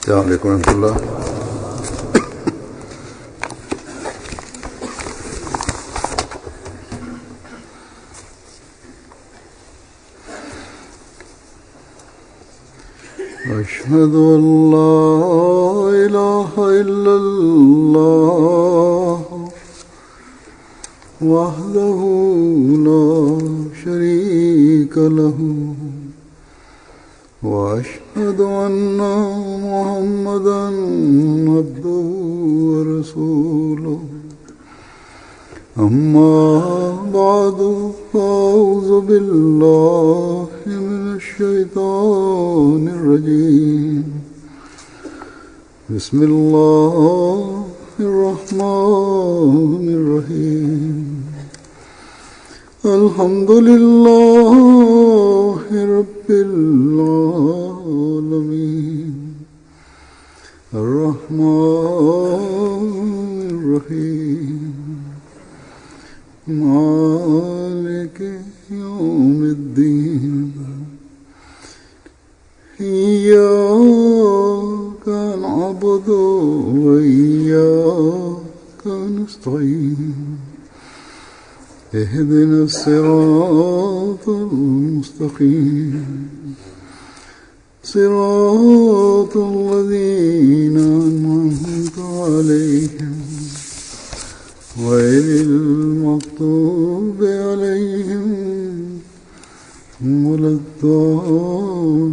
السلام عليكم ورحمة الله. أشهد أن لا إله إلا الله وحده لا شريك له وأشهد أن محمدًا عبده ورسوله أما بعد فأعوذ بالله من الشيطان الرجيم بسم الله الرحمن الرحيم الحمد لله رب العالمين الرحمن الرحيم مالك يوم الدين إياك نعبد وإياك نستعين اهدنا الصراط المستقيم صراط الذين أنعمت عليهم غير المغضوب عليهم ولا الضالين.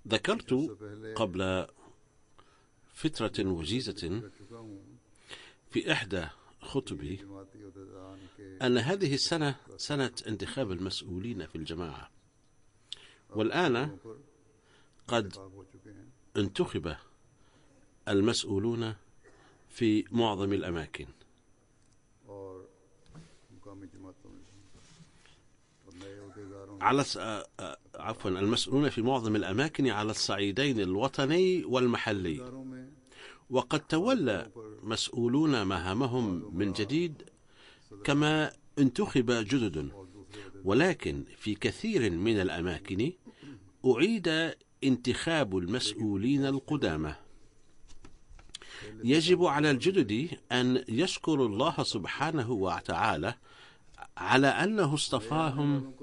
ذكرت قبل فترة وجيزة في إحدى خطبي أن هذه السنة سنة انتخاب المسؤولين في الجماعة، والآن قد انتخب المسؤولون في معظم الأماكن. المسؤولون في معظم الأماكن على الصعيدين الوطني والمحلي، وقد تولى مسؤولون مهامهم من جديد كما انتخب جدد، ولكن في كثير من الأماكن أعيد انتخاب المسؤولين القدامى. يجب على الجدد أن يشكروا الله سبحانه وتعالى على أنه اصطفاهم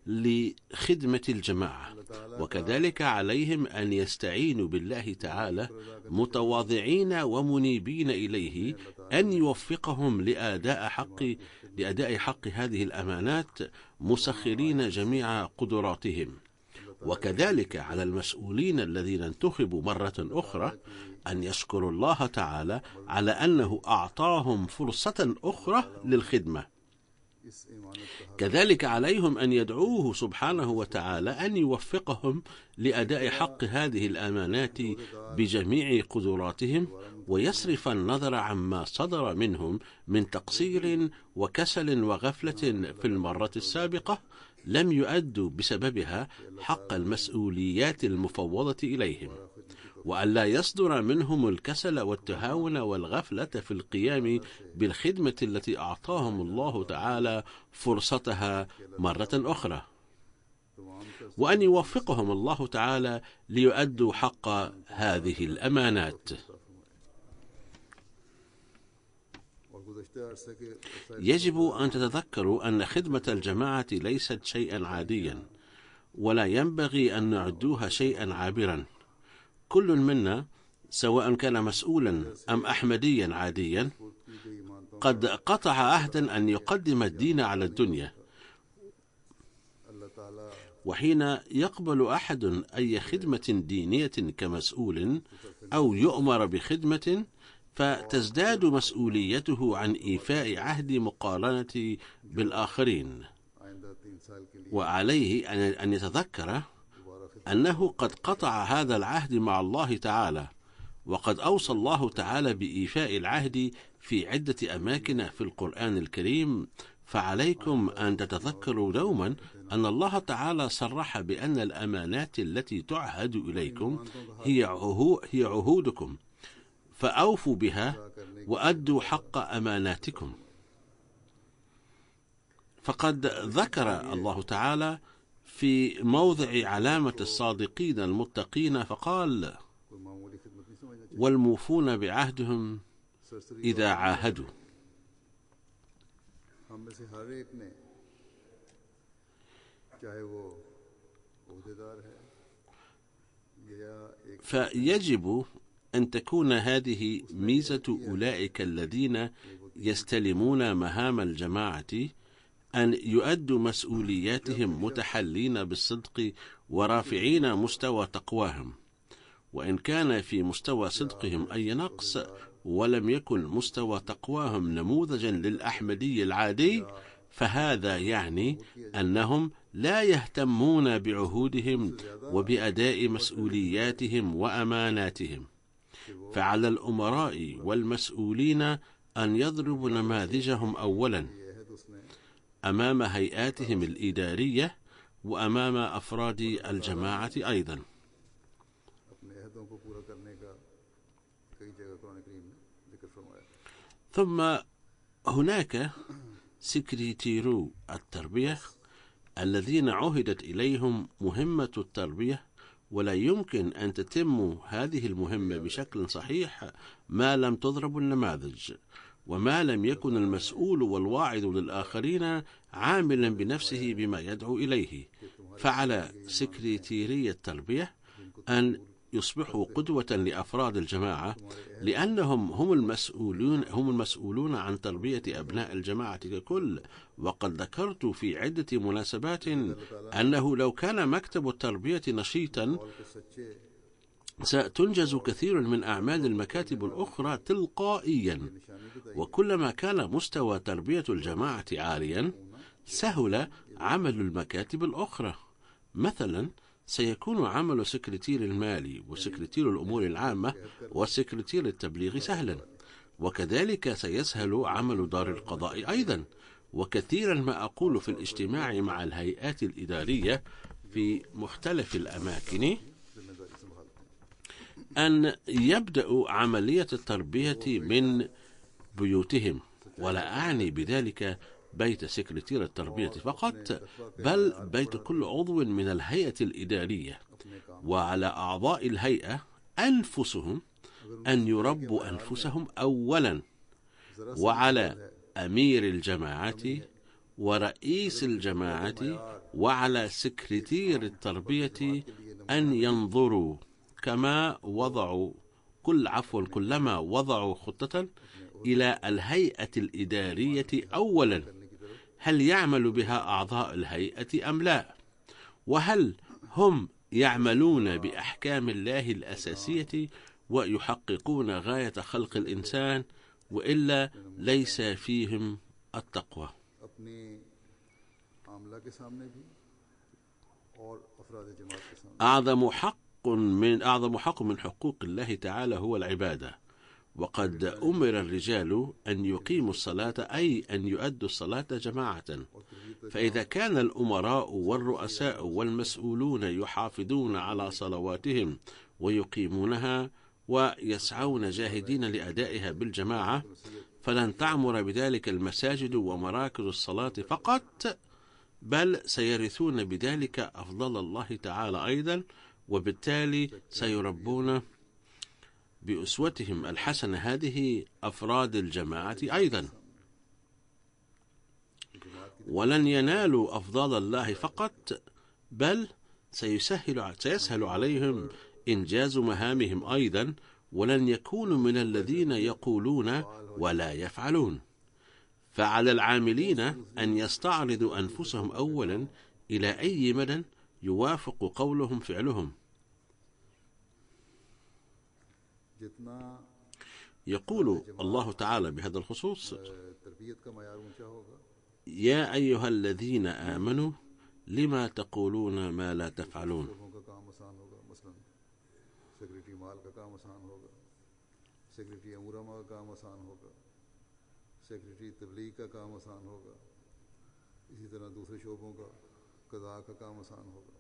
لخدمة الجماعة، وكذلك عليهم أن يستعينوا بالله تعالى متواضعين ومنيبين إليه أن يوفقهم لأداء حق هذه الأمانات، مسخرين جميع قدراتهم. وكذلك على المسؤولين الذين انتخبوا مرة أخرى أن يشكروا الله تعالى على أنه أعطاهم فرصة أخرى للخدمة. كذلك عليهم أن يدعوه سبحانه وتعالى أن يوفقهم لأداء حق هذه الأمانات بجميع قدراتهم، ويصرف النظر عما صدر منهم من تقصير وكسل وغفلة في المرة السابقة لم يؤدوا بسببها حق المسؤوليات المفوضة إليهم، وألا يصدر منهم الكسل والتهاون والغفلة في القيام بالخدمة التي أعطاهم الله تعالى فرصتها مرة أخرى، وأن يوفقهم الله تعالى ليؤدوا حق هذه الأمانات. يجب أن تتذكروا أن خدمة الجماعة ليست شيئا عاديا، ولا ينبغي أن نعدوها شيئا عابرا. كل منا سواء كان مسؤولا أم أحمديا عاديا قد قطع عهدا أن يقدم الدين على الدنيا، وحين يقبل أحد أي خدمة دينية كمسؤول أو يؤمر بخدمة فتزداد مسؤوليته عن إيفاء عهد مقارنة بالآخرين، وعليه أن يتذكر أنه قد قطع هذا العهد مع الله تعالى، وقد أوصى الله تعالى بإيفاء العهد في عدة أماكن في القرآن الكريم. فعليكم أن تتذكروا دوما أن الله تعالى صرح بأن الأمانات التي تعهد إليكم هي عهودكم، فأوفوا بها وأدوا حق أماناتكم. فقد ذكر الله تعالى في موضع علامة الصادقين المتقين فقال: कोई मामूली खिदमत नहीं समझना चाहिए। والموفون بعهدهم सरसरी إذا عاهدوا. हम में से हर एक ने, चाहे वो ओहदेदार है या एक فيجب أن تكون هذه ميزة أولئك الذين يستلمون مهام الجماعة، أن يؤدوا مسؤولياتهم متحلين بالصدق ورافعين مستوى تقواهم، وإن كان في مستوى صدقهم أي نقص ولم يكن مستوى تقواهم نموذجا للأحمدي العادي، فهذا يعني أنهم لا يهتمون بعهودهم وبأداء مسؤولياتهم وأماناتهم. فعلى الأمراء والمسؤولين أن يضربوا نماذجهم أولا أمام هيئاتهم الإدارية وأمام أفراد الجماعة أيضا. अपने अहदों को पूरा करने का कई जगह कुरान करीम में जिक्र फरमाया। ثم هناك سكرتيرو التربية الذين عهدت إليهم مهمة التربية، ولا يمكن أن تتم هذه المهمة بشكل صحيح ما لم تضرب النماذج، وما لم يكن المسؤول والواعظ للآخرين عاملا بنفسه بما يدعو إليه. فعلى سكرتيري التربية أن يصبحوا قدوة لأفراد الجماعة، لأنهم هم المسؤولون عن تربية أبناء الجماعة ككل. وقد ذكرت في عدة مناسبات أنه لو كان مكتب التربية نشيطا ستنجز كثير من أعمال المكاتب الأخرى تلقائيا، وكلما كان مستوى تربية الجماعة عاليا سهل عمل المكاتب الأخرى. مثلا سيكون عمل سكرتير المالي وسكرتير الأمور العامة وسكرتير التبليغ سهلا، وكذلك سيسهل عمل دار القضاء أيضا. وكثيرا ما أقول في الاجتماع مع الهيئات الإدارية في مختلف الأماكن أن يبدأوا عملية التربية من بيوتهم، ولا أعني بذلك بيت سكرتير التربية فقط، بل بيت كل عضو من الهيئة الإدارية. وعلى أعضاء الهيئة أنفسهم أن يربوا أنفسهم أولا، وعلى أمير الجماعة ورئيس الجماعة وعلى سكرتير التربية أن ينظروا كلما وضعوا خطة إلى الهيئة الإدارية أولا، هل يعمل بها أعضاء الهيئة أم لا؟ وهل هم يعملون بأحكام الله الأساسية ويحققون غاية خلق الإنسان، وإلا ليس فيهم التقوى. أعظم حق من حقوق الله تعالى هو العبادة، وقد أمر الرجال أن يقيموا الصلاة، أي أن يؤدوا الصلاة جماعة. فإذا كان الأمراء والرؤساء والمسؤولون يحافظون على صلواتهم ويقيمونها ويسعون جاهدين لأدائها بالجماعة، فلن تعمر بذلك المساجد ومراكز الصلاة فقط، بل سيرثون بذلك أفضل الله تعالى أيضا، وبالتالي سيربون بأسوتهم الحسنة هذه أفراد الجماعة أيضا، ولن ينالوا أفضال الله فقط، بل سيسهل عليهم إنجاز مهامهم أيضا، ولن يكونوا من الذين يقولون ولا يفعلون. فعلى العاملين أن يستعرضوا أنفسهم أولا إلى أي مدى يوافق قولهم فعلهم. يقول الله تعالى بهذا الخصوص: يا أيها الذين آمنوا لما تقولون ما لا تفعلون. सेक्रेटरी तबलीग का काम आसान होगा, इसी तरह दूसरे शोबों का कज़ा का काम आसान होगा।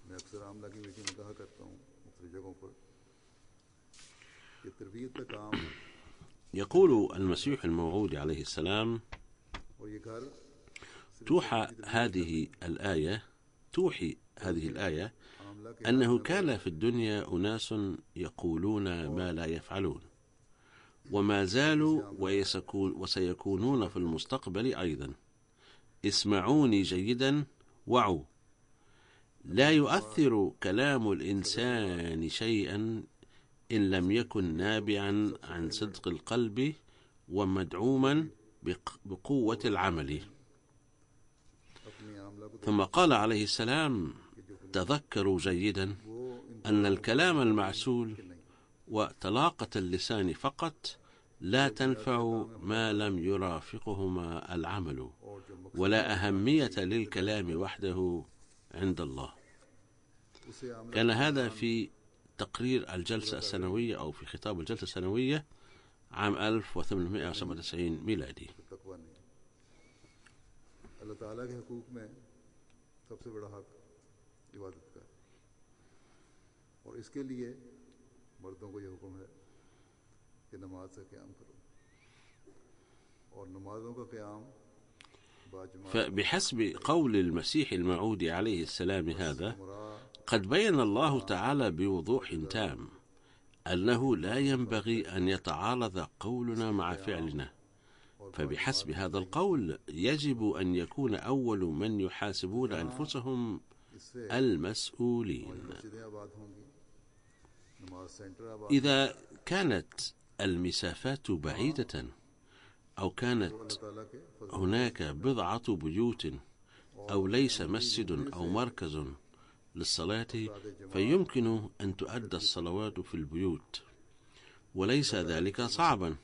मैं अक्सर आमला की मीटिंग में कहा करता हूँ मुख्तलिफ जगहों पर कि तरबियत का काम يقول المسيح الموعود عليه السلام: और ये घर توحي هذه الآية आमला के أنه كان في الدنيا أناس يقولون ما لا يفعلون، وما زالوا وسيكونون في المستقبل أيضا. اسمعوني جيدا، وعوا. لا يؤثر كلام الإنسان شيئا إن لم يكن نابعا عن صدق القلب ومدعوما بقوة العمل. अपनी आमला को ثم قال عليه السلام: تذكروا جيدا أن الكلام المعسول وطلاقة اللسان فقط لا تنفع ما لم يرافقهما العمل، ولا أهمية للكلام وحده عند الله. उसे आमला كان هذا في تقرير الجلسة السنوية أو في خطاب الجلسة السنوية عام 1897 ميلادي. तकवा नहीं। अल्लाह ताला के हुकूक में सबसे बड़ा हक इबादत का है, और इसके लिए मर्दों को यह हुक्म है कि नमाज से क़याम करो, और नमाजों का क़याम बाजमात فبحسب قول المسيح الموعود عليه السلام هذا، मुराद قد بين الله تعالى بوضوح تام أنه لا ينبغي أن يتعارض قولنا مع فعلنا. فبحسب هذا القول يجب أن يكون أول من يحاسبون أنفسهم इससे المسؤولين. मस्जिदें आबाद होंगी, नमाज सेंटर आबाद إذا كانت المسافات بعيدة أو كانت अल्लाह ताला के फजल هناك بضعة بيوت أو ليس مسجد أو مركز للصلاة، فيمكن أن تؤدى الصلوات في البيوت، وليس ذلك صعبا.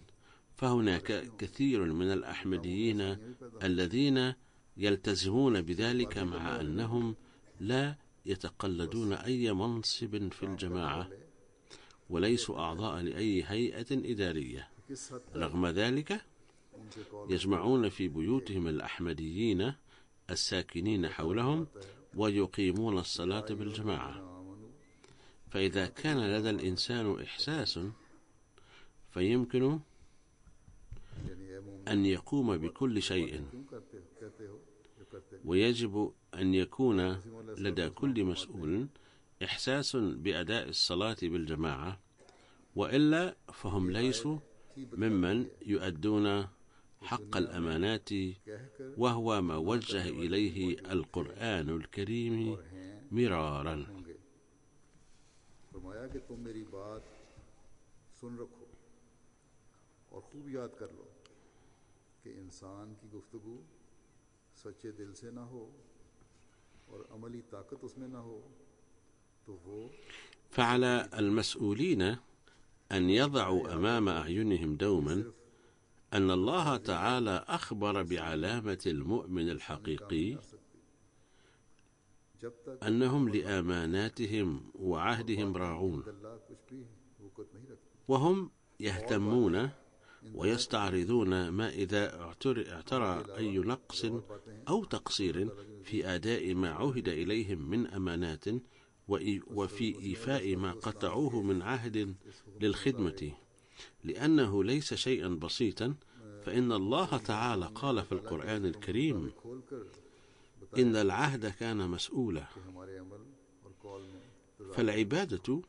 فهناك كثير من الأحمديين الذين يلتزمون بذلك مع أنهم لا يتقلدون أي منصب في الجماعة وليسوا أعضاء لأي هيئة إدارية. किस हद तक رغم ذلك उनसे कौल يجمعون في بيوتهم الأحمديين الساكنين حولهم ويقيمون الصلاة بالجماعة. आमनु فإذا كان لدى الإنسان إحساس فيمكن यानी ए मोमिन أن يقوم بكل شيء، क्यों कहते हो जो करते हो। ويجب أن يكون لدى كل مسؤول إحساس بأداء الصلاة بالجماعة، وإلا فهم ليسوا ممن يؤدون حق الأمانات، कहकर وهو ما وجه إليه القرآن الكريم مرارا. होंगे। फरमाया कि तुम मेरी बात सुन रखो और खूब याद कर लो कि इंसान की गुफ्तगू सच्चे दिल से ना हो और अमली ताकत उसमें ना हो तो वो فعلى المسؤولين أن يضعوا أمام أعينهم دوما أن الله تعالى أخبر بعلامة المؤمن الحقيقي जब तक أنهم لأماناتهم وعهدهم راعون، अल्लाह कुछ भी वक़्त नहीं रखती। وهم يهتمون ويستعرضون ما إذا اعترى أي نقص أو تقصير في أداء ما عهد إليهم من أمانات وفي إيفاء ما قطعوه من عهد للخدمة، لأنه ليس شيئا بسيطا. فإن الله تعالى قال في القرآن الكريم: खोल कर إن العهد كان مسؤولا. हमारे अमल और कौल में فالعبادة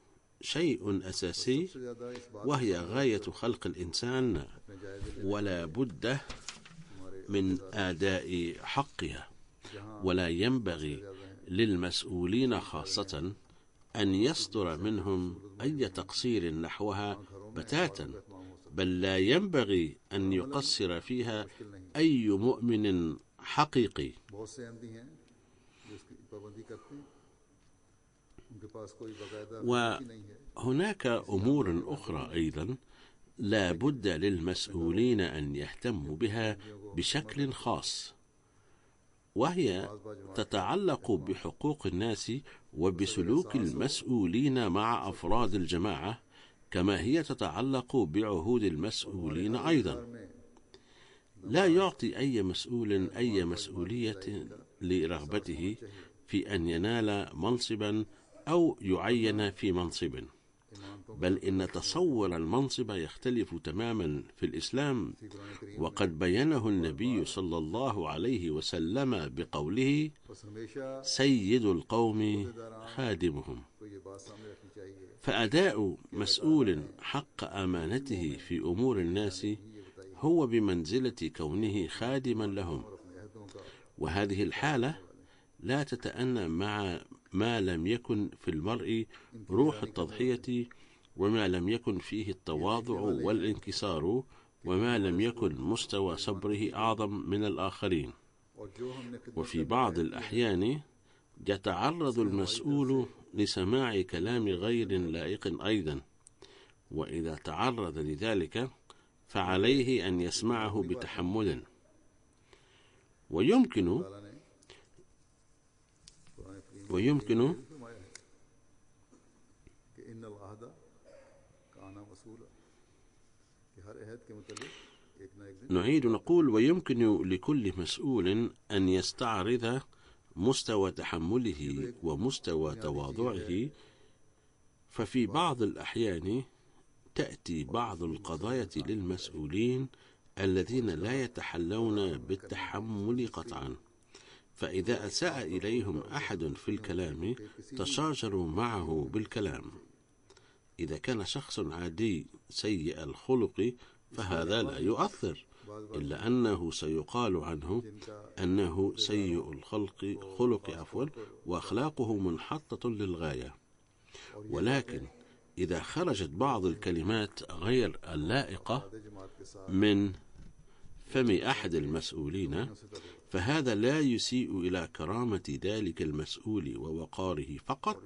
شيء أساسي، सबसे ज़्यादा इस बात وهي غاية خلق الإنسان، में जायज़ ولا بد من أداء حقها. ولا ينبغي للمسؤولين خاصة أن يصدر منهم أي تقصير نحوها بتاتا، بل لا ينبغي أن يقصر فيها أي مؤمن حقيقي. बहुत से अहमदी हैं जो इसकी पाबंदी करते हैं, उनके पास कोई बाकायदा ही नहीं है। وهناك أمور أخرى أيضا لا بد للمسؤولين أن يهتموا بها بشكل خاص، وهي تتعلق بحقوق الناس وبسلوك المسؤولين مع أفراد الجماعة، كما هي تتعلق بعهود المسؤولين أيضا. لا يعطي أي مسؤول أي مسؤولية لرغبته في أن ينال منصبا أو يعين في منصب، بل إن تصور المنصب يختلف تماما في الإسلام، وقد بينه النبي صلى الله عليه وسلم بقوله: سيد القوم خادمهم. فأداء مسؤول حق أمانته في أمور الناس هو بمنزلة كونه خادما لهم، وهذه الحالة لا تتأنى مع ما لم يكن في المرء روح التضحية، وما لم يكن فيه التواضع والانكسار، وما لم يكن مستوى صبره أعظم من الآخرين. وفي بعض الأحيان يتعرض المسؤول لسماع كلام غير لائق أيضا، وإذا تعرض لذلك فعليه أن يسمعه بتحمل. ويمكن نعيد نقول: ويمكن لكل مسؤول أن يستعرض مستوى تحمله ومستوى تواضعه. ففي بعض الأحيان تأتي بعض القضايا للمسؤولين الذين لا يتحلون بالتحمل قطعا، فإذا أساء إليهم أحد في الكلام تشاجروا معه بالكلام. إذا كان شخص عادي سيء الخلق فهذا لا يؤثر، إلا أنه سيقال عنه أنه سيء الخلق وأخلاقه منحطة للغاية. ولكن إذا خرجت بعض الكلمات غير اللائقة من فم أحد المسؤولين فهذا لا يسيء إلى كرامة ذلك المسؤول ووقاره فقط،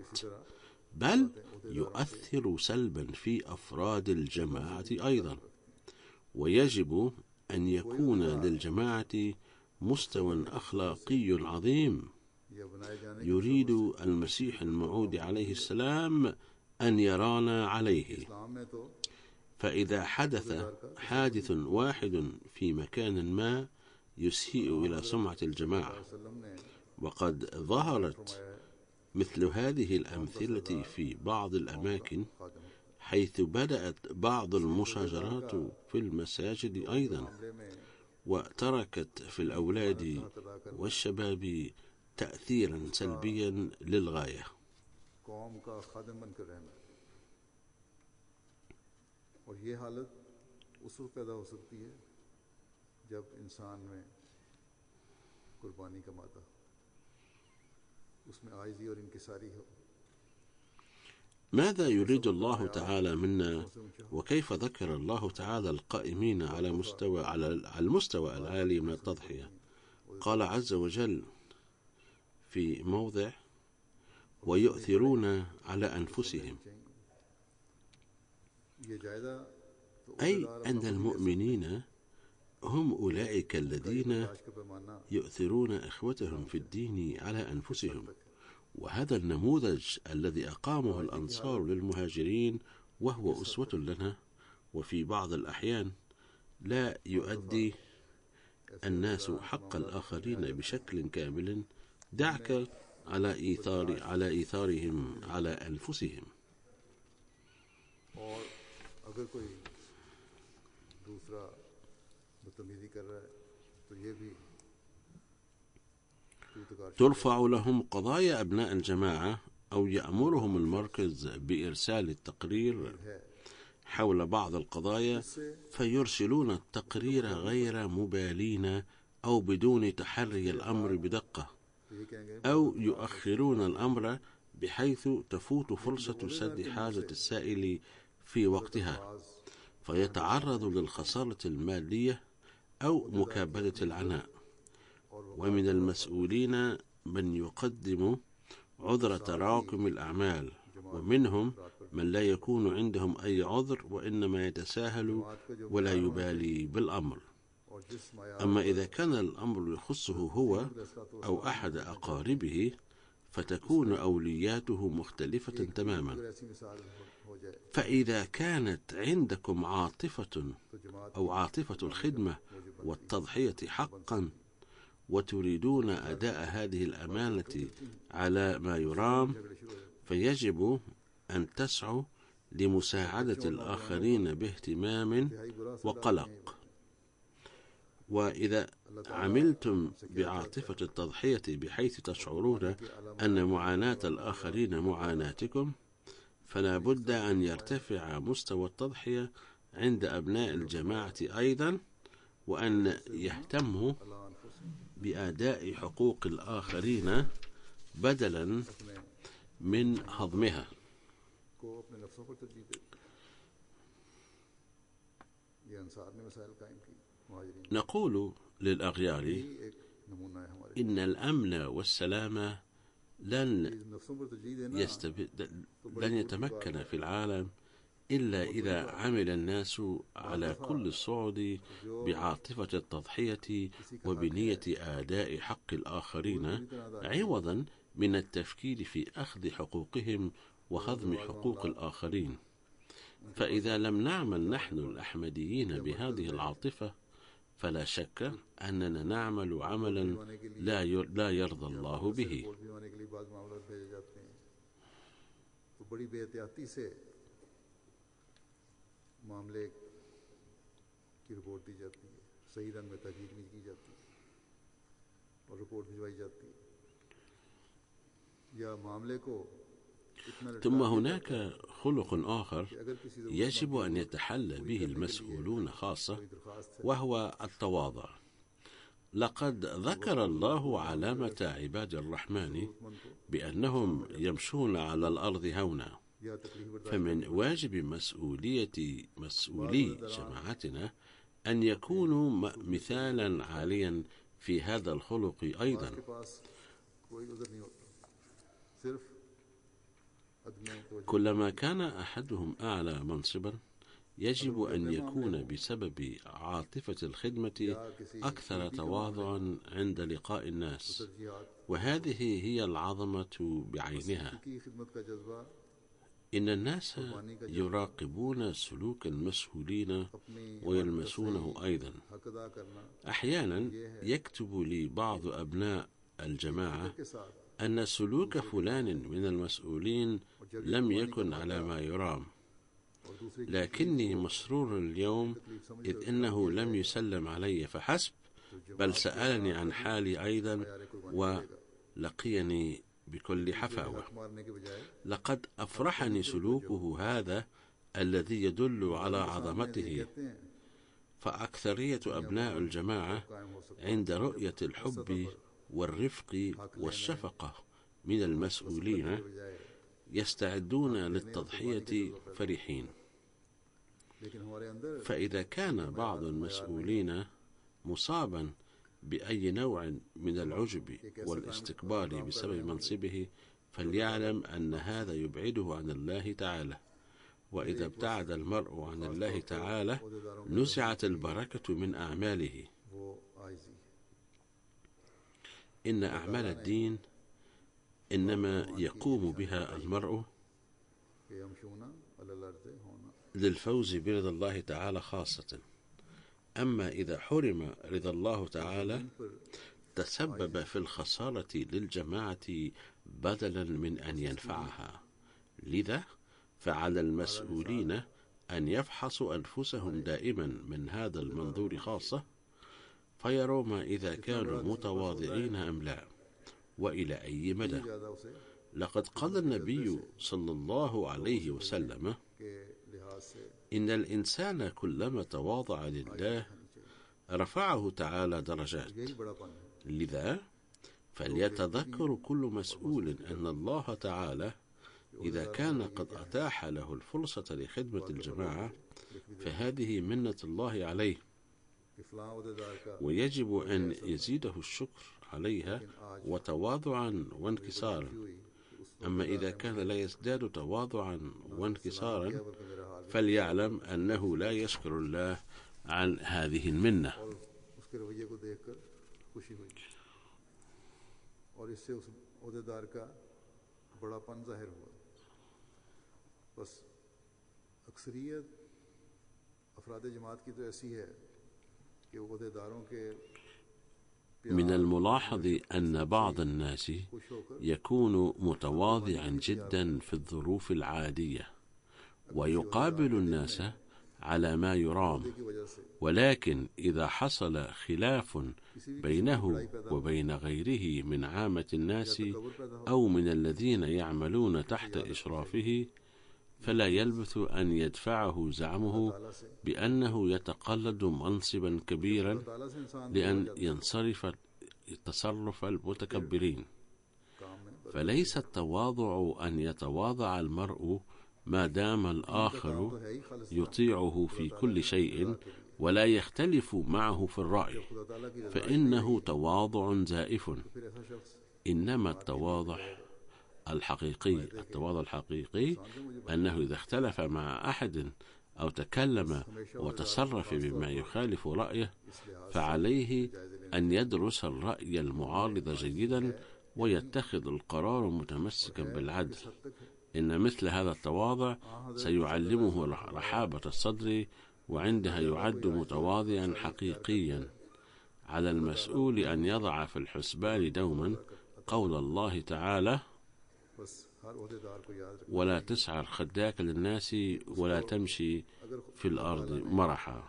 بل يؤثر سلبا في أفراد الجماعة أيضا. ويجب أن يكون للجماعة مستوى أخلاقي عظيم يريد المسيح الموعود عليه السلام أن يرانا عليه. فإذا حدث حادث واحد في مكان ما يسيء إلى سمعة الجماعة، وقد ظهرت مثل هذه الأمثلة في بعض الأماكن، حيث بدأت بعض المشاجرات في المساجد أيضا، وتركت في الأولاد والشباب تأثيرا سلبيا للغاية. और ये हालत उस वक्त पैदा हो सकती है जब इंसान में कुर्बानी का मादा उसमें आजिज़ी और इंकिसारी हो। ماذا يريد الله تعالى منا، وكيف ذكر الله تعالى القائمين على المستوى العالي من التضحية؟ قال عز وجل في موضع: ويؤثرون على أنفسهم، أي أن المؤمنين هم أولئك الذين يؤثرون إخوتهم في الدين على أنفسهم. وهذا النموذج الذي أقامه الأنصار للمهاجرين وهو أسوة لنا. وفي بعض الأحيان لا يؤدي الناس حق الآخرين بشكل كامل، دعك على إيثارهم على أنفسهم. अगर कोई दूसरा बदतमीजी कर रहा है तो ये भी ترفع لهم قضايا أبناء الجماعة، أو يأمرهم المركز بإرسال التقرير حول بعض القضايا، فيرسلون التقرير غير مبالين أو بدون تحري الأمر بدقة، أو يؤخرون الأمر بحيث تفوت فرصة سد حاجة السائل في وقتها، فيتعرض للخسارة المالية أو مكابدة العناء. ومن المسؤولين من يقدم عذر تراكم الأعمال، ومنهم من لا يكون عندهم أي عذر وإنما يتساهل ولا يبالي بالأمر. أما إذا كان الأمر يخصه هو أو أحد أقاربه فتكون أولوياته مختلفة تماما. فإذا كانت عندكم عاطفة الخدمة والتضحية حقا، وتريدون أداء هذه الأمانة على ما يرام، فيجب أن تسعوا لمساعدة الآخرين باهتمام وقلق. وإذا عملتم بعاطفة التضحية بحيث تشعرون أن معاناة الآخرين معاناتكم، فلا بد أن يرتفع مستوى التضحية عند أبناء الجماعة أيضا، وأن يهتموا بأداء حقوق الآخرين بدلا من هضمها. نقول للأغيار إن الأمن والسلامة لن يتمكن في العالم إلا إذا عمل الناس على كل الصعد بعاطفة التضحية وبنية أداء حق الآخرين، عوضا من التفكير في أخذ حقوقهم وهضم حقوق الآخرين. فإذا لم نعمل نحن الأحمديين بهذه العاطفة، فلا شك أننا نعمل عملا لا يرضى الله به. मामले की रिपोर्ट दी जाती है, सही रंग में तहकीक नहीं की जाती और रिपोर्ट भिजवाई जाती है, या मामले को ثم هناك خلق آخر يجب أن يتحلى به المسؤولون خاصة، وهو التواضع. لقد ذكر الله علامة عباد الرحمن بأنهم يمشون على الأرض هونا، فمن واجب مسؤولي جماعتنا أن يكونوا مثالا عاليا في هذا الخلق أيضا. كلما كان أحدهم أعلى منصبا، يجب أن يكون بسبب عاطفة الخدمة أكثر تواضعا عند لقاء الناس، وهذه هي العظمة بعينها. إن الناس يراقبون سلوك المسؤولين ويلمسونه أيضا. أحيانا يكتب لي بعض أبناء الجماعة أن سلوك فلان من المسؤولين لم يكن على ما يرام، لكني مسرور اليوم إذ إنه لم يسلم علي فحسب، بل سألني عن حالي أيضا ولقيني بكل حفاوة. لقد أفرحني سلوكه هذا الذي يدل على عظمته. فأكثرية أبناء الجماعة عند رؤية الحب والرفق والشفقة من المسؤولين يستعدون للتضحية فرحين. فإذا كان بعض المسؤولين مصابا بأي نوع من العجب والاستكبار بسبب منصبه، فليعلم أن هذا يبعده عن الله تعالى، وإذا ابتعد المرء عن الله تعالى نزعت البركة من أعماله. إن أعمال الدين إنما يقوم بها المرء للفوز برضا الله تعالى خاصة. أما إذا حرم رضا الله تعالى تسبب في الخسارة للجماعة بدلا من أن ينفعها. لذا فعلى المسؤولين أن يفحصوا أنفسهم دائما من هذا المنظور خاصة، فيروا ما إذا كانوا متواضعين أم لا، وإلى أي مدى. لقد قال النبي صلى الله عليه وسلم: إن الإنسان كلما تواضع لله رفعه تعالى درجات. لذا فليتذكر كل مسؤول أن الله تعالى إذا كان قد أتاح له الفرصة لخدمة الجماعة فهذه منة الله عليه، ويجب أن يزيده الشكر عليها وتواضعا وانكسارا. أما إذا كان لا يزداد تواضعا وانكسارا فليعلم أنه لا يشكر الله عن هذه المنة. من الملاحظ أن بعض الناس يكون متواضعا جدا في الظروف العادية، ويقابل الناس على ما يرام. ولكن إذا حصل خلاف بينه وبين غيره من عامة الناس أو من الذين يعملون تحت إشرافه، فلا يلبث أن يدفعه زعمه بأنه يتقلد منصبا كبيرا لأن ينصرف تصرف المتكبرين. فليس التواضع أن يتواضع المرء ما دام الآخر يطيعه في كل شيء ولا يختلف معه في الرأي، فإنه تواضع زائف. إنما التواضع الحقيقي أنه إذا اختلف مع أحد أو تكلم وتصرف بما يخالف رأيه، فعليه أن يدرس الرأي المعارض جيدا ويتخذ القرار متمسكا بالعدل. إن مثل هذا التواضع سيعلمه رحابة الصدر، وعندها يعد متواضعا حقيقيا. على المسؤول أن يضع في الحسبان دوما قول الله تعالى: ولا تسعر خداك للناس ولا تمشي في الأرض مرحا.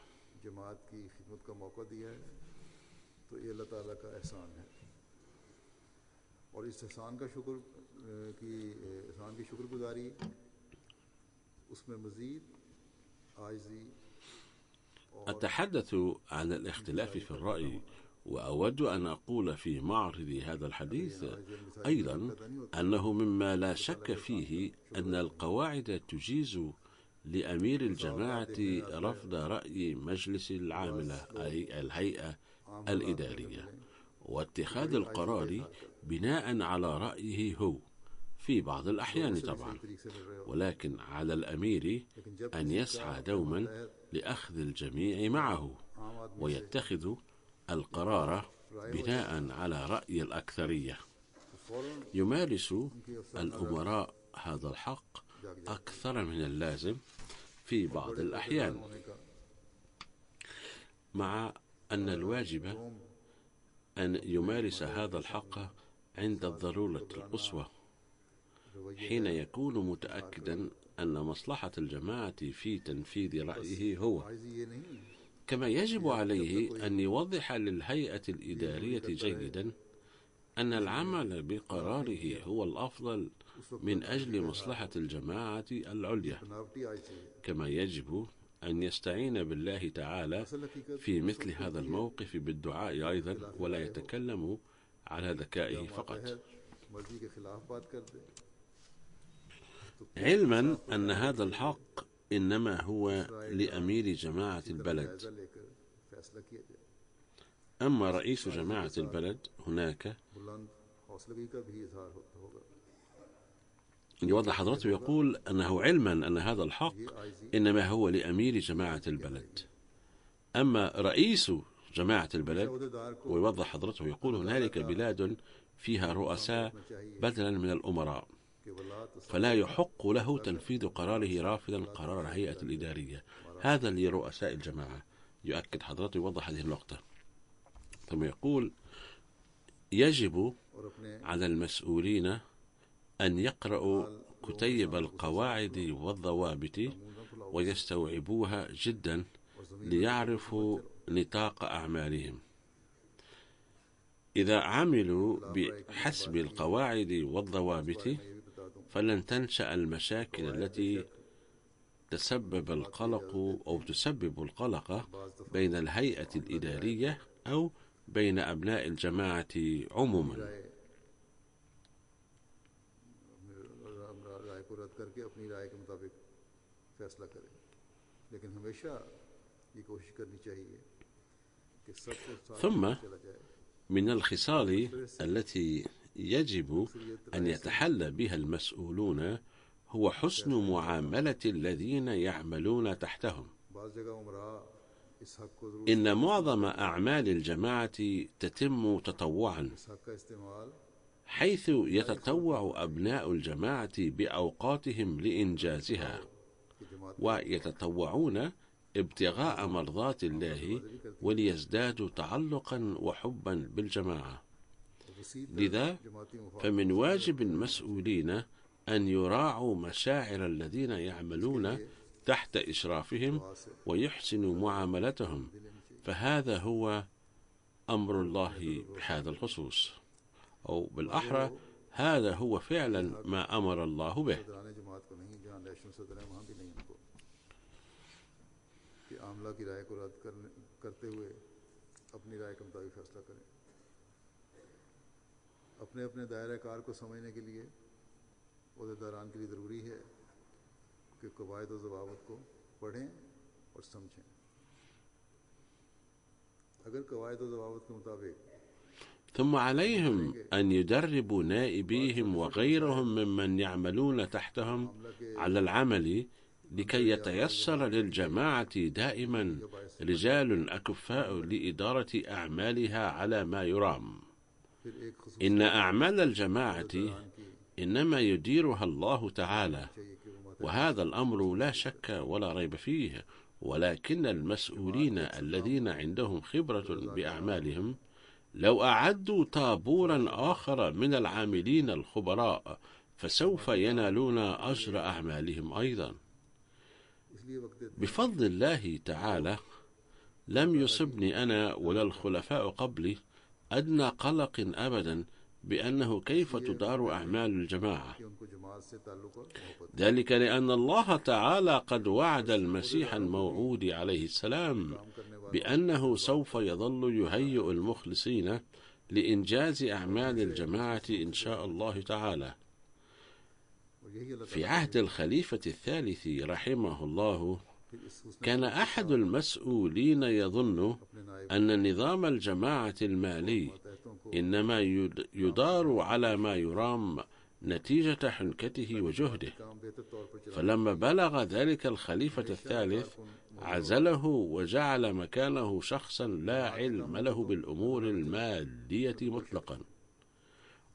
أتحدث عن الاختلاف في الرأي، وأود أن أقول في معرض هذا الحديث أيضا أنه مما لا شك فيه أن القواعد تجيز لأمير الجماعة رفض رأي مجلس العاملة أي الهيئة الإدارية، واتخاذ القرار بناء على رأيه هو في بعض الأحيان طبعا، ولكن على الأمير أن يسعى دوما لأخذ الجميع معه ويتخذ القرار بناء على رأي الأكثرية. يمارس الأمراء هذا الحق أكثر من اللازم في بعض الأحيان، مع أن الواجب أن يمارس هذا الحق عند الضرورة القصوى، حين يكون متأكدا أن مصلحة الجماعة في تنفيذ رأيه هو. كما يجب عليه أن يوضح للهيئة الإدارية جيدا أن العمل بقراره هو الأفضل من أجل مصلحة الجماعة العليا. كما يجب أن يستعين بالله تعالى في مثل هذا الموقف بالدعاء أيضا، ولا يتكلم على ذكائه فقط، علما أن هذا الحق إنما هو لأمير جماعة البلد. أما رئيس جماعة البلد هناك يوضح حضرته يقول أنه علما أن هذا الحق إنما هو لأمير جماعة البلد. أما رئيس جماعة البلد، ويوضح حضرته يقول هنالك بلاد فيها رؤساء بدلا من الأمراء، فلا يحق له تنفيذ قراره رافضا قرار الهيئة الإدارية. هذا لرؤساء الجماعة. يؤكد حضرته يوضح هذه النقطة، ثم يقول يجب على المسؤولين أن يقرأوا كتيب القواعد والضوابط ويستوعبوها جدا ليعرفوا نطاق أعمالهم. إذا عملوا بحسب القواعد والضوابط فلن تنشأ المشاكل التي تسبب القلق بين الهيئة الإدارية أو بين أبناء الجماعة عموما. ثم من الخصال التي يجب أن يتحلى بها المسؤولون هو حسن معاملة الذين يعملون تحتهم. إن معظم أعمال الجماعة تتم تطوعا، حيث يتطوع أبناء الجماعة بأوقاتهم لإنجازها، ويتطوعون ابتغاء مرضات الله وليزدادوا تعلقا وحبا بالجماعة. لذا فمن واجب المسؤولين أن يراعوا مشاعر الذين يعملون تحت إشرافهم ويحسنوا معاملتهم، فهذا هو أمر الله بهذا الخصوص، أو بالأحرى هذا هو فعلا ما أمر الله به. صدرانے جماعت کو نہیں، جہاں نیشنل صدر ہیں وہاں بھی نہیں ان کو، کہ عاملہ کی رائے کو رد کرتے ہوئے اپنی رائے کے مطابق فیصلہ کریں۔ اپنے اپنے دائرہ کار کو سمجھنے کے لیے عہدیداران کے لیے ضروری ہے کہ قواعد و ضوابط کو پڑھیں اور سمجھیں۔ اگر قواعد و ضوابط کے مطابق ثم عليهم أن يدربوا نائبيهم وغيرهم ممن يعملون تحتهم على العمل لكي يتيسر للجماعة دائما رجال أكفاء لإدارة أعمالها على ما يرام. إن أعمال الجماعة إنما يديرها الله تعالى، وهذا الأمر لا شك ولا ريب فيه، ولكن المسؤولين الذين عندهم خبرة بأعمالهم لو أعدوا طابورا آخر من العاملين الخبراء فسوف ينالون أجر أعمالهم أيضا. بفضل الله تعالى لم يصبني أنا ولا الخلفاء قبلي أدنى قلق أبدا بأنه كيف تدار أعمال الجماعة، ذلك لأن الله تعالى قد وعد المسيح الموعود عليه السلام بأنه سوف يظل يهيئ المخلصين لإنجاز أعمال الجماعة إن شاء الله تعالى. في عهد الخليفة الثالث رحمه الله كان أحد المسؤولين يظن أن نظام الجماعة المالي إنما يدار على ما يرام نتيجة حنكته وجهده، فلما بلغ ذلك الخليفة الثالث عزله وجعل مكانه شخصا لا علم له بالأمور المالية مطلقا،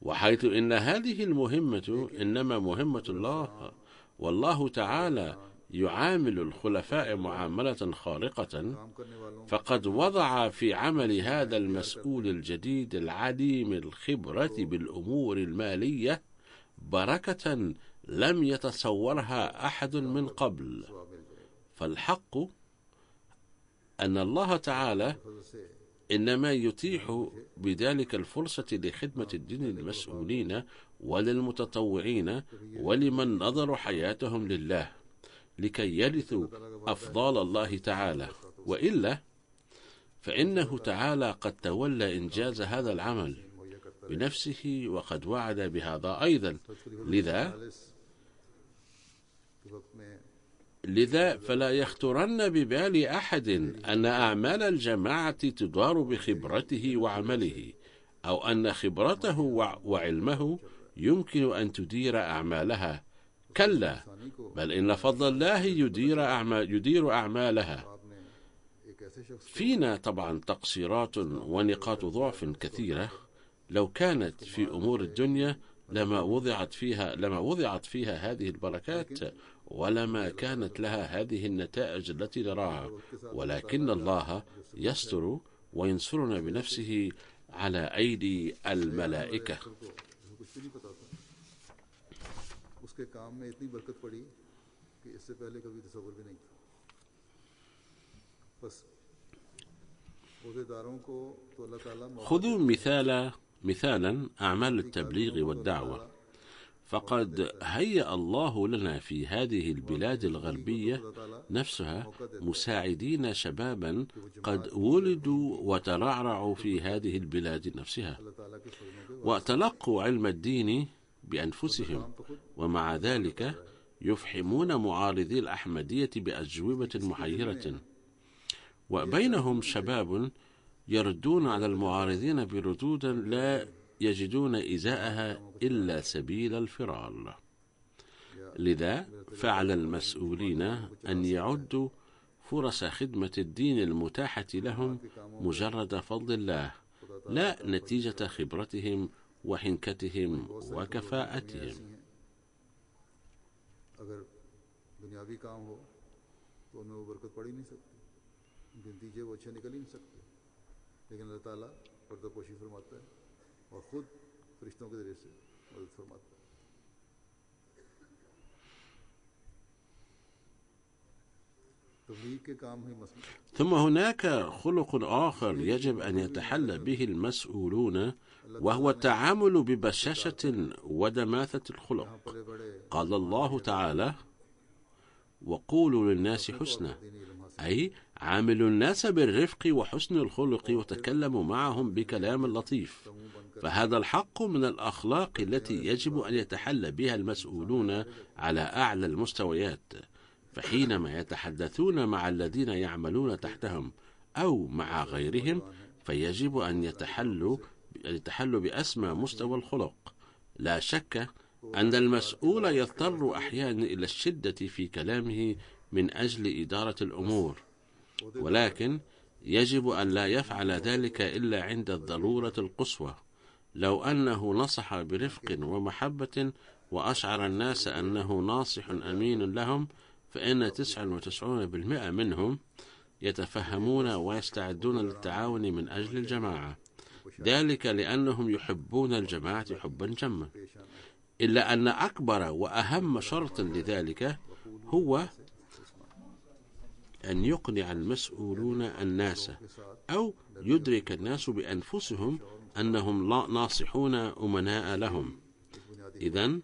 وحيث إن هذه المهمة إنما مهمة الله، والله تعالى يعامل الخلفاء معاملة خارقة، فقد وضع في عمل هذا المسؤول الجديد العديم الخبرة بالأمور المالية بركة لم يتصورها أحد من قبل. فالحق أن الله تعالى إنما يتيح بذلك الفرصة لخدمة الدين للمسؤولين وللمتطوعين ولمن نظروا حياتهم لله لكي يرثوا أفضال الله تعالى، وإلا فإنه تعالى قد تولى إنجاز هذا العمل بنفسه وقد وعد بهذا أيضا. لذا فلا يخطرن ببال أحد أن أعمال الجماعة تدار بخبرته وعمله، أو أن خبرته وعلمه يمكن أن تدير أعمالها. كلا، بل إن فضل الله يدير أعمالها. فينا طبعا تقصيرات ونقاط ضعف كثيرة، لو كانت في أمور الدنيا لما وضعت فيها هذه البركات ولما كانت لها هذه النتائج التي نراها، ولكن الله يستر وينصرنا بنفسه على أيدي الملائكة. خذوا مثالا أعمال التبليغ والدعوة، فقد هيأ الله لنا في هذه البلاد الغربية نفسها مساعدين شبابا قد ولدوا وترعرعوا في هذه البلاد نفسها وتلقوا علم الدين بأنفسهم، ومع ذلك يفحمون معارضي الأحمدية بأجوبة محيرة، وبينهم شباب يردون على المعارضين بردود لا يجدون إزاءها إلا سبيل الفرار. لذا فعلى المسؤولين أن يعدوا فرص خدمة الدين المتاحة لهم مجرد فضل الله، لا نتيجة خبرتهم وحنكتهم وكفاءتهم. अगर दुनियावी काम हो तो उनमें वो बरकत पड़ ही नहीं सकती, उनके नतीजे वो अच्छे निकल ही नहीं सकते, लेकिन अल्लाह ताला पर्दापोशी फरमाता है और ख़ुद फरिश्तों के ज़रिए से मदद फरमाता है। तबलीग के काम ही मसला ثم هناك خلق آخر يجب أن يتحلى به المسؤولون، وهو التعامل ببشاشة ودماثة यहाँ الخلق. बड़े बड़े قال الله تعالى: وقولوا للناس حسنا، दीनी इल्म हासिल أي عاملوا الناس بالرفق وحسن الخلق وتكلموا معهم بكلام لطيف. فهذا الحق من الأخلاق التي يجب أن يتحلى بها المسؤولون على أعلى المستويات. فحينما يتحدثون مع الذين يعملون تحتهم أو مع غيرهم، فيجب أن يتحلوا بأسمى مستوى الخلق. لا شك أن المسؤول يضطر أحيانا إلى الشدة في كلامه من أجل إدارة الأمور، ولكن يجب أن لا يفعل ذلك إلا عند الضرورة القصوى. لو أنه نصح برفق ومحبة وأشعر الناس أنه ناصح أمين لهم، فإن 99% منهم يتفهمون ويستعدون للتعاون من أجل الجماعة، ذلك لأنهم يحبون الجماعة حبا جما. إلا أن أكبر وأهم شرط لذلك هو أن يقنع المسؤولون الناس، أو يدرك الناس بأنفسهم أنهم ناصحون أمناء لهم. إذن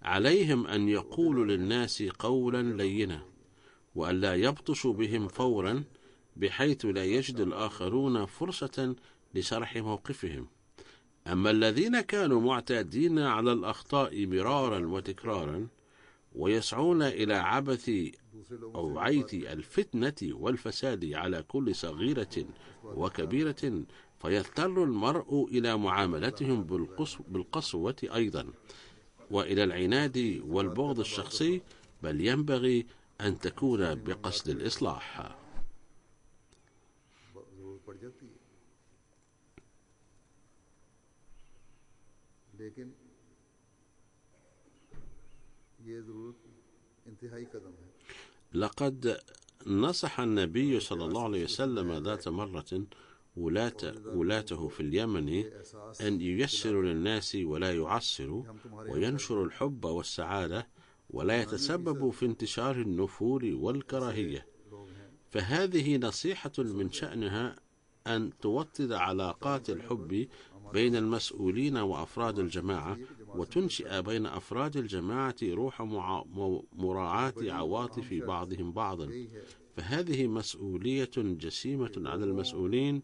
عليهم أن يقولوا للناس قولا لينا، وأن لا يبطشوا بهم فورا بحيث لا يجد الآخرون فرصة لشرح موقفهم. أما الذين كانوا معتادين على الأخطاء مرارا وتكرارا ويسعون إلى عبث أو عيث الفتنة والفساد على كل صغيرة وكبيرة، فيضطر المرء إلى معاملتهم بالقسوة أيضا، وإلى العناد والبغض الشخصي، بل ينبغي أن تكون بقصد الإصلاح. लेकिन ये ज़रूरत इंतहाई कदम है। لقد نصح النبي صلى الله عليه وسلم ذات مرة ولاته في اليمن أن ييسروا للناس ولا يعسروا، وينشروا الحب والسعادة ولا يتسببوا في انتشار النفور والكراهية. فهذه نصيحة من شأنها أن توطد علاقات الحب بين المسؤولين وأفراد الجماعة، وتنشئ بين أفراد الجماعة روح مراعاة عواطف بعضهم بعضا. فهذه مسؤولية جسيمة على المسؤولين،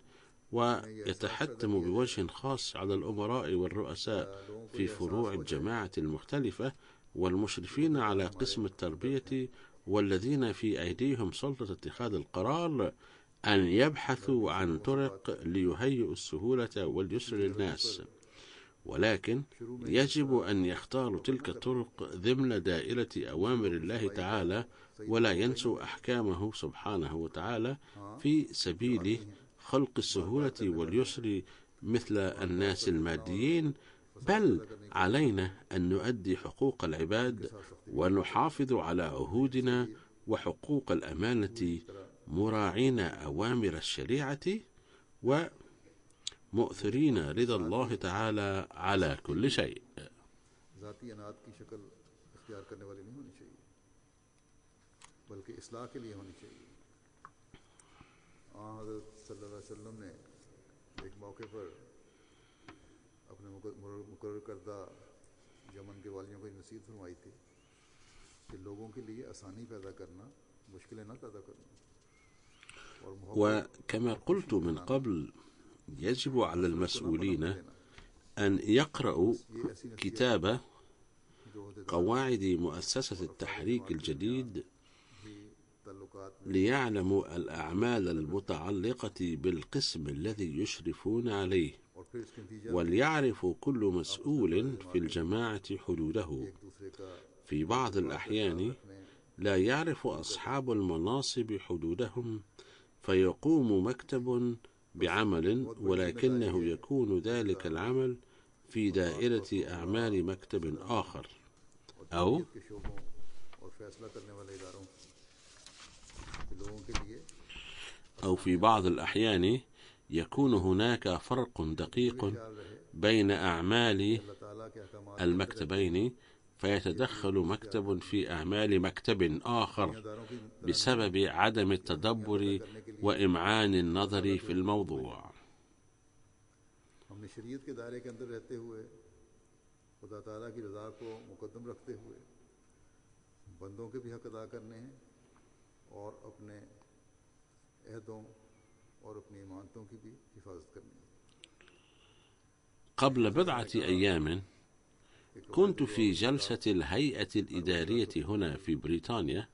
ويتحتم بوجه خاص على الأمراء والرؤساء في فروع الجماعة المختلفة، والمشرفين على قسم التربية، والذين في أيديهم سلطة اتخاذ القرار، أن يبحثوا عن طرق ليهيئوا السهولة واليسر للناس. ولكن يجب أن يختاروا تلك الطرق ضمن دائرة أوامر الله تعالى، ولا ينسوا أحكامه سبحانه وتعالى في سبيل خلق السهولة واليسر مثل الناس الماديين. بل علينا أن نؤدي حقوق العباد ونحافظ على عهودنا وحقوق الأمانة، مراعين أوامر الشريعة ومؤثرين رضا الله تعالى على كل شيء. ذاتی انات کی شکل اختیار کرنے والی نہیں ہونی چاہیے، بلکہ اصلاح کے لیے ہونی چاہیے۔ حضرت صلی اللہ علیہ وسلم نے ایک موقع پر اپنے مقرر کردہ یمن کے والیوں کو نصیحت فرمائی تھی کہ لوگوں کے لیے آسانی پیدا کرنا، مشکلیں نہ پیدا کرنا۔ وكما قلت من قبل، يجب على المسؤولين أن يقرأوا كتاب قواعد مؤسسة التحريك الجديد ليعلموا الأعمال المتعلقة بالقسم الذي يشرفون عليه، وليعرفوا كل مسؤول في الجماعة حدوده. في بعض الأحيان لا يعرف أصحاب المناصب حدودهم، فيقوم مكتب بعمل ولكنه يكون ذلك العمل في دائرة أعمال مكتب آخر، أو في بعض الأحيان يكون هناك فرق دقيق بين أعمال المكتبين، فيتدخل مكتب في أعمال مكتب آخر بسبب عدم التدبر وإمعان النظر في الموضوع. हमने शरीयत के दायरे के अंदर रहते हुए खुदा ताला की रज़ा को मुकद्दम रखते हुए बंदों के भी हक अदा करने हैं और अपने अहदों और अपनी इमानतों की भी हिफाजत करनी है। قبل بضعة أيام كنت في جلسة الهيئة الإدارية هنا في بريطانيا،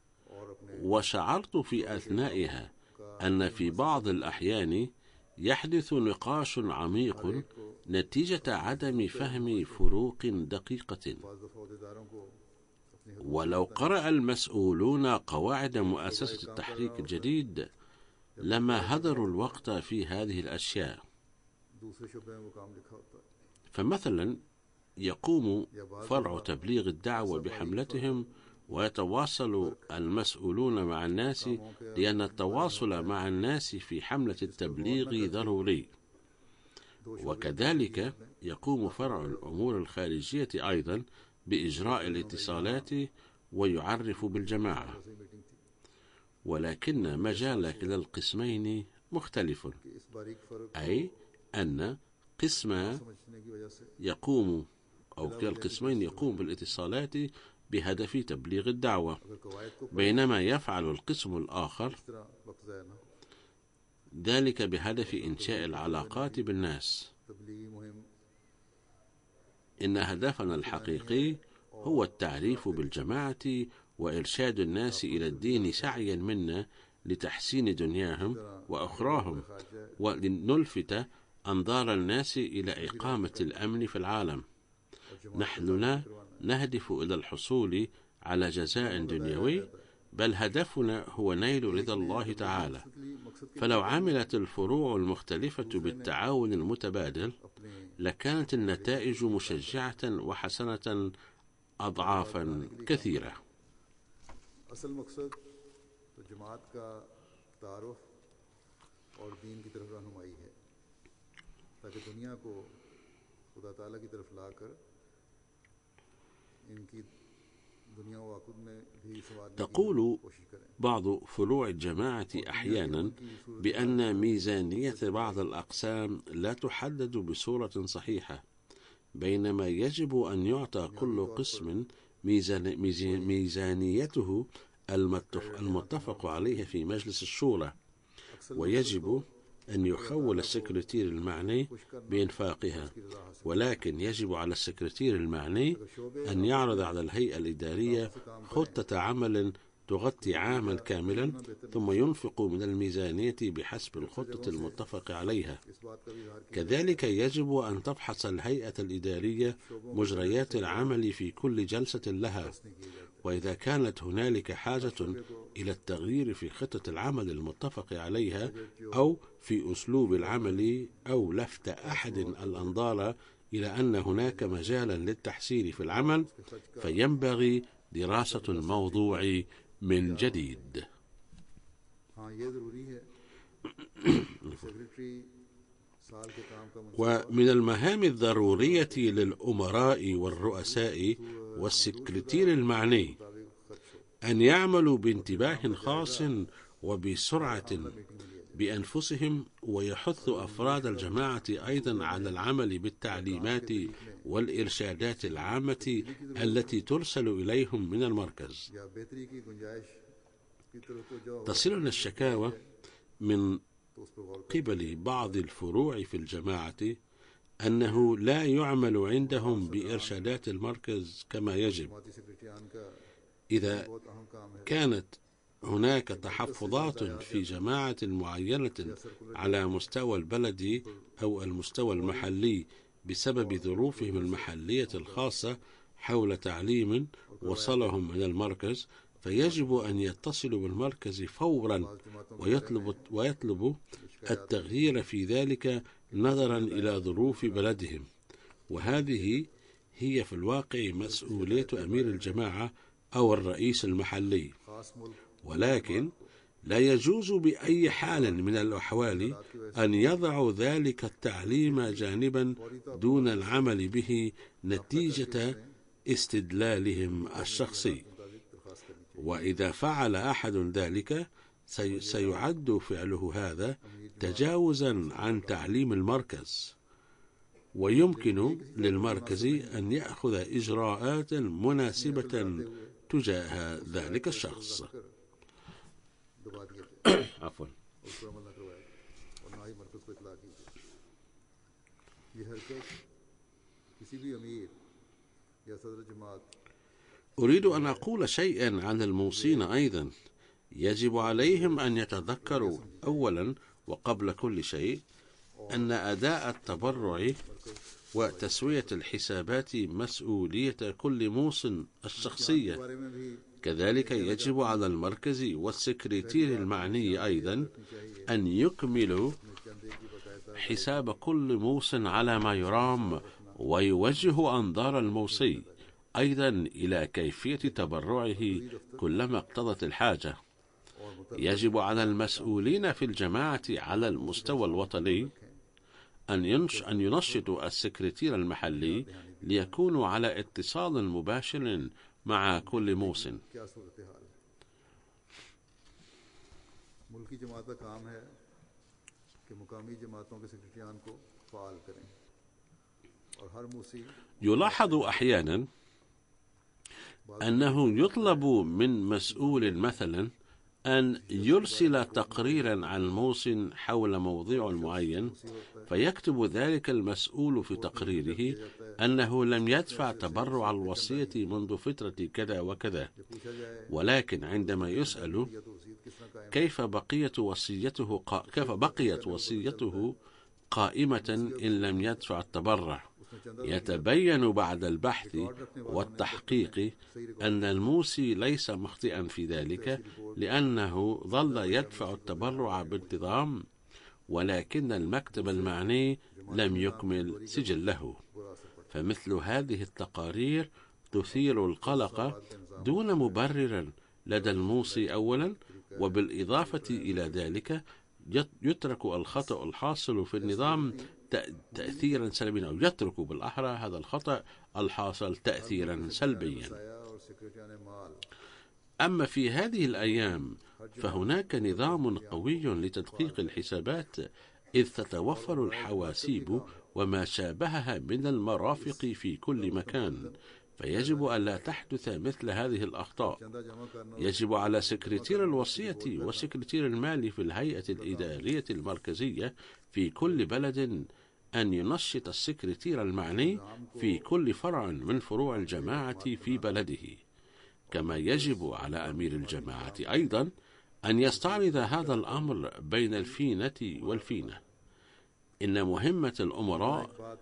وشعرت في أثنائها أن في بعض الأحيان يحدث نقاش عميق نتيجة عدم فهم فروق دقيقة. ولو قرأ المسؤولون قواعد مؤسسة التحريك الجديد لما هدروا الوقت في هذه الأشياء. فمثلا يقوم فرع تبليغ الدعوة بحملتهم، ويتواصل المسؤولون مع الناس، لأن التواصل مع الناس في حملة التبليغ ضروري. وكذلك يقوم فرع الأمور الخارجية أيضا بإجراء الاتصالات ويعرف بالجماعة، ولكن مجال كلا القسمين مختلف، أي أن قسم يقوم أو كلا القسمين يقوم بالاتصالات بهدف تبليغ الدعوة، بينما يفعل القسم الآخر ذلك بهدف إنشاء العلاقات بالناس. إن هدفنا الحقيقي هو التعريف بالجماعة وإرشاد الناس إلى الدين سعيا منا لتحسين دنياهم وأخراهم، ولنلفت أنظار الناس إلى إقامة الأمن في العالم. نحن لا نهدف إلى الحصول على جزاء دنيوي، بل هدفنا هو نيل رضا الله تعالى. فلو عملت الفروع المختلفة بالتعاون المتبادل لكانت النتائج مشجعة وحسنة أضعافا كثيرة. असल मकसद तो जमात का तारुफ और दीन की तरफ रहनुमाई है, ताकि दुनिया को खुदा ताला की तरफ लाकर इनकी दुनिया व आखिरत में भी सवारने की تقول कोशिश करें। بعض فروع الجماعة أحيانا بأن ميزانية بعض الأقسام لا تحدد بصورة صحيحة، بينما يجب أن يعطى كل قسم ميزانيته المتفق عليها في مجلس الشورى، ويجب أن يخول السكرتير المعني بإنفاقها. ولكن يجب على السكرتير المعني أن يعرض على الهيئة الإدارية خطة عمل تغطي عاما كاملا، ثم ينفق من الميزانية بحسب الخطة المتفق عليها. كذلك يجب أن تفحص الهيئة الإدارية مجريات العمل في كل جلسة لها، وإذا كانت هنالك حاجة إلى التغيير في خطة العمل المتفق عليها أو في أسلوب العمل أو لفت أحد الأنظار إلى أن هناك مجالا للتحسين في العمل، فينبغي دراسة الموضوع من جديد. ومن المهام الضرورية للأمراء والرؤساء والسكرتير المعني أن يعملوا بانتباه خاص وبسرعة بأنفسهم، ويحث أفراد الجماعة أيضا على العمل بالتعليمات والإرشادات العامة التي ترسل إليهم من المركز. تصلنا الشكاوى من قبل بعض الفروع في الجماعة أنه لا يعمل عندهم بإرشادات المركز كما يجب. إذا كانت هناك تحفظات في جماعة معينة على مستوى البلد أو المستوى المحلي بسبب ظروفهم المحلية الخاصة حول تعليم وصلهم من المركز، فيجب أن يتصلوا بالمركز فورا ويطلب التغيير في ذلك نظرا إلى ظروف بلدهم. وهذه هي في الواقع مسؤولية أمير الجماعة أو الرئيس المحلي. ولكن لا يجوز بأي حال من الأحوال أن يضعوا ذلك التعليم جانبا دون العمل به نتيجة استدلالهم الشخصي، وإذا فعل أحد ذلك سيعد فعله هذا تجاوزا عن تعليم المركز، ويمكن للمركز أن يأخذ إجراءات مناسبة تجاه ذلك الشخص. عفوا. أريد أن أقول شيئا عن الموصين أيضا. يجب عليهم أن يتذكروا أولا وقبل كل شيء أن أداء التبرع وتسوية الحسابات مسؤولية كل موصٍ الشخصية. كذلك يجب على المركز والسكرتير المعني أيضا أن يكملوا حساب كل موصٍ على ما يرام، ويوجه أنظار الموصي أيضا إلى كيفية تبرعه كلما اقتضت الحاجة. يجب على المسؤولين في الجماعة على المستوى الوطني أن ينشطوا السكرتير المحلي ليكونوا على اتصال مباشر مع كل موصٍ. يلاحظ أحيانا أنه يطلب من مسؤول مثلا أن يرسل تقريرا عن موصٍ حول موضوع معين، فيكتب ذلك المسؤول في تقريره أنه لم يدفع تبرع الوصية منذ فترة كذا وكذا، ولكن عندما يسأل كيف بقيت وصيته قائمة إن لم يدفع التبرع، يتبين بعد البحث والتحقيق أن الموصي ليس مخطئا في ذلك، لأنه ظل يدفع التبرع بانتظام، ولكن المكتب المعني لم يكمل سجله. فمثل هذه التقارير تثير القلق دون مبرر لدى الموصي أولا، وبالإضافة إلى ذلك يترك الخطأ الحاصل في النظام تأثيرا سلبيا، أو يترك بالأحرى هذا الخطأ الحاصل تأثيرا سلبيا. أما في هذه الأيام فهناك نظام قوي لتدقيق الحسابات، إذ تتوفر الحواسيب وما شابهها من المرافق في كل مكان، فيجب ألا تحدث مثل هذه الأخطاء. يجب على سكرتير الوصية وسكرتير المال في الهيئة الإدارية المركزية في كل بلد أن ينشط السكرتير المعني في كل فرع من فروع الجماعة في بلده، كما يجب على أمير الجماعة أيضا أن يستعرض هذا الأمر بين الفينة والفينة. إن مهمة الأمراء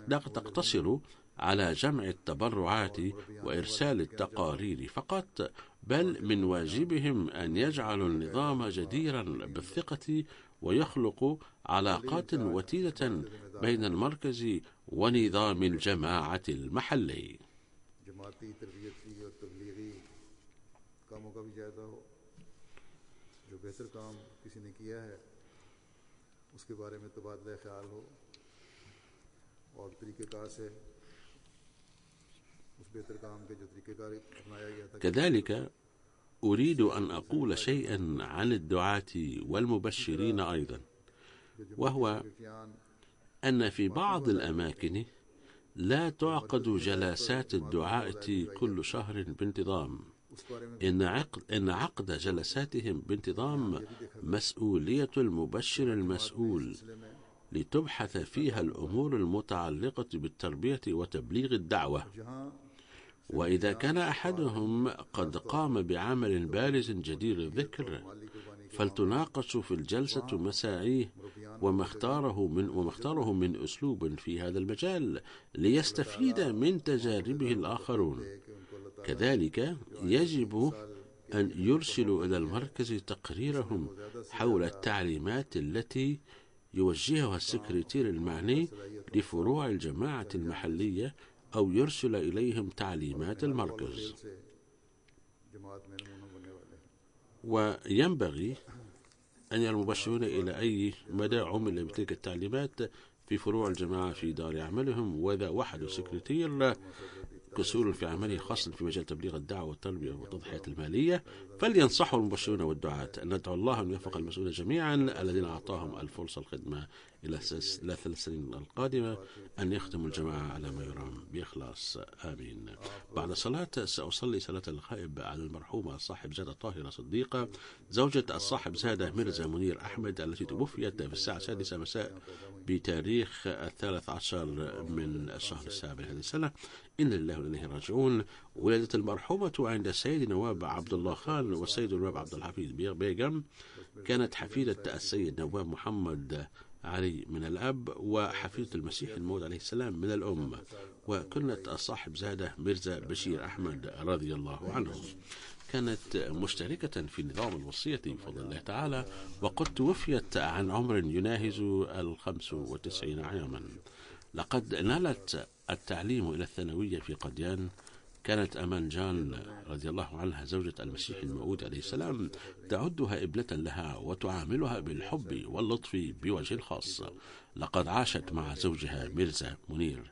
لا تقتصر على جمع التبرعات وإرسال التقارير فقط، بل من واجبهم أن يجعلوا النظام جديرا بالثقة ويخلقوا علاقات وتيدة بين المركز ونظام الجماعة المحلي. كذلك أريد أن أقول شيئا عن الدعاة والمبشرين أيضا، وهو أن في بعض الأماكن لا تعقد جلسات الدعاة كل شهر بانتظام. إن عقد جلساتهم بانتظام مسؤولية المبشر المسؤول، لتبحث فيها الأمور المتعلقة بالتربية وتبليغ الدعوة، وإذا كان أحدهم قد قام بعمل بارز جدير الذكر فلتناقش في الجلسة مساعيه وما اختاره من أسلوب في هذا المجال ليستفيد من تجاربه الآخرون. كذلك يجب أن يرسلوا إلى المركز تقريرهم حول التعليمات التي يوجهها السكرتير المعني لفروع الجماعة المحلية، أو يرسل إليهم تعليمات المركز. وينبغي أن المبشرون إلى أي مدى عمل بتلك التعليمات في فروع الجماعة في دار عملهم، وإذا وحد السكرتير كسول في عمله خاصة في مجال تبليغ الدعوة والتربية والتضحيات المالية، فلينصحوا المبشرون والدعاة. ندعو الله أن يوفق المسؤولين جميعا الذين أعطاهم الفرصة الخدمة إلى 3 سنين القادمة أن يخدموا الجماعة على ما يرام بإخلاص، آمين. بعد الصلاة سأصلي صلاة الغائب على المرحومة صاحب زادة طاهرة صديقة زوجة الصاحب زادة ميرزا منير أحمد التي توفيت في الساعة 6 مساء بتاريخ 13 من الشهر السابع هذه السنة. إن لله وإنا إليه راجعون. ولدت المرحومة عند السيد نواب عبد الله خان والسيد نواب عبد الحفيظ بيغم. كانت حفيدة السيد نواب محمد علي من الأب، وحفيدة المسيح الموعود عليه السلام من الأم، وكنت الصاحب زادة ميرزا بشير أحمد رضي الله عنه. كانت مشتركة في نظام الوصية بفضل الله تعالى، وقد توفيت عن عمر يناهز 95 عاما. لقد نالت التعليم إلى الثانوية في قديان. كانت أمان جان رضي الله عنها زوجة المسيح الموعود عليه السلام تعدها ابنة لها وتعاملها بالحب واللطف بوجه خاص. لقد عاشت مع زوجها ميرزا منير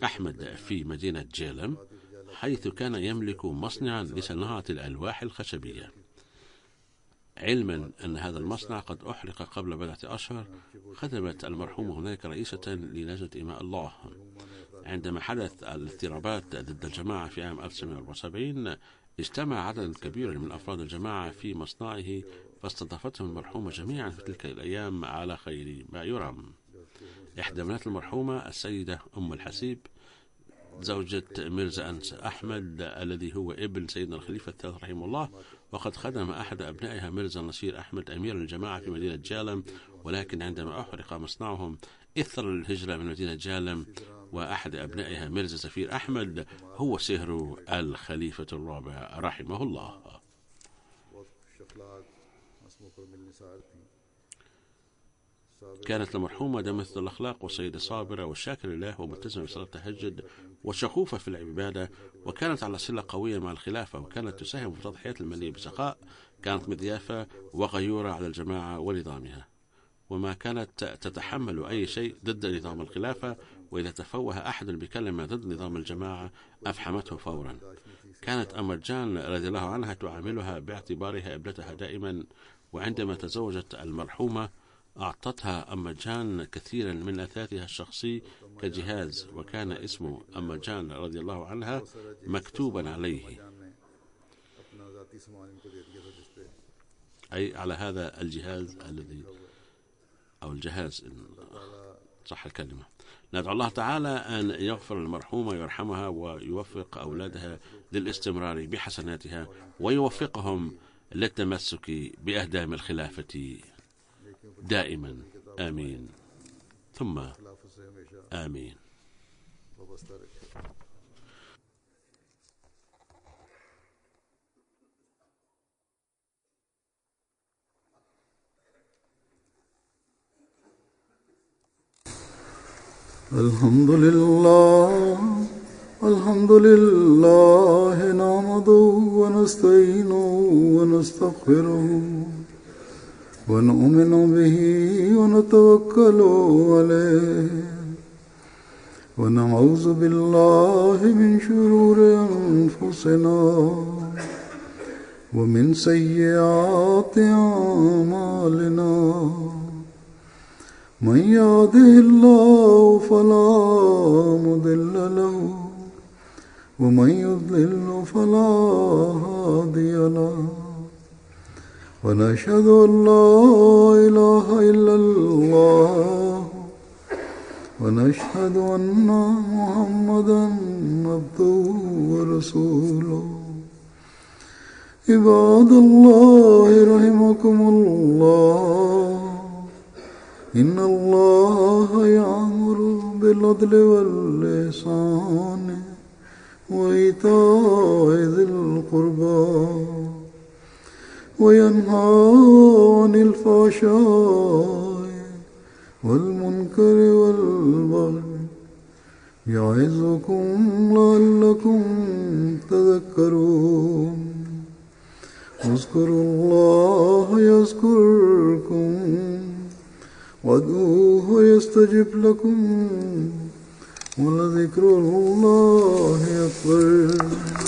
أحمد في مدينة جيلم، حيث كان يملك مصنعا لصناعة الألواح الخشبية، علما أن هذا المصنع قد أحرق قبل 4 أشهر. خدمت المرحومة هناك رئيسة للجنة إماء الله. عندما حدث الاضطرابات ضد الجماعة في عام 1974 اجتمع عدد كبير من أفراد الجماعة في مصنعه، فاستضافتهم المرحومة جميعا في تلك الأيام على خير ما يرام. إحدى بنات المرحومة السيدة أم الحسيب زوجة ميرزا أنس أحمد الذي هو ابن سيدنا الخليفة الثالث رحمه الله، وقد خدم أحد أبنائها ميرزا نصير أحمد أمير الجماعة في مدينة جالم، ولكن عندما أحرق مصنعهم اضطر للهجرة من مدينة جالم، وأحد أبنائها ميرزا زفير أحمد هو سهر الخليفة الرابع رحمه الله. كانت المرحومة دمث الأخلاق وسيدة صابرة والشاكر لله وملتزمة بصلاة التهجد وشغوفة في العبادة، وكانت على صلة قوية مع الخلافة، وكانت تساهم في التضحيات المالية بسخاء. كانت مضيافة وغيورة على الجماعة ونظامها، وما كانت تتحمل أي شيء ضد نظام الخلافة، وإذا تفوه أحد بكلمة ضد نظام الجماعة أفحمته فورا. كانت أمرجان رضي الله عنها تعاملها باعتبارها ابنتها دائما، وعندما تزوجت المرحومة أعطتها أمرجان كثيرا من أثاثها الشخصي كجهاز، وكان اسم أمرجان رضي الله عنها مكتوبا عليه، أي على هذا الجهاز الذي أو الجهاز إن صح الكلمة. ندعو الله تعالى أن يغفر المرحومة ويرحمها ويوفق أولادها للاستمرار بحسناتها، ويوفقهم للتمسك بأهدام الخلافة دائما، آمين ثم آمين. الحمد لله نحمده ونستعينه ونستغفره ونؤمن به ونتوكل عليه ونعوذ بالله من شرور أنفسنا ومن سيئات أعمالنا. من يهده الله فلا مضل له ومن يضلل فلا هادي له، ونشهد أن لا إله إلا الله ونشهد أن محمدا عبده ورسوله. عباد الله رحمكم الله، إن الله يأمر بالعدل والإحسان وإيتاء ذي القربى وينهى عن الفحشاء والمنكر والبغي يعظكم لعلكم تذكرون. اذكروا الله يذكركم وادعوه يستجب لكم ولذكر الله أكبر.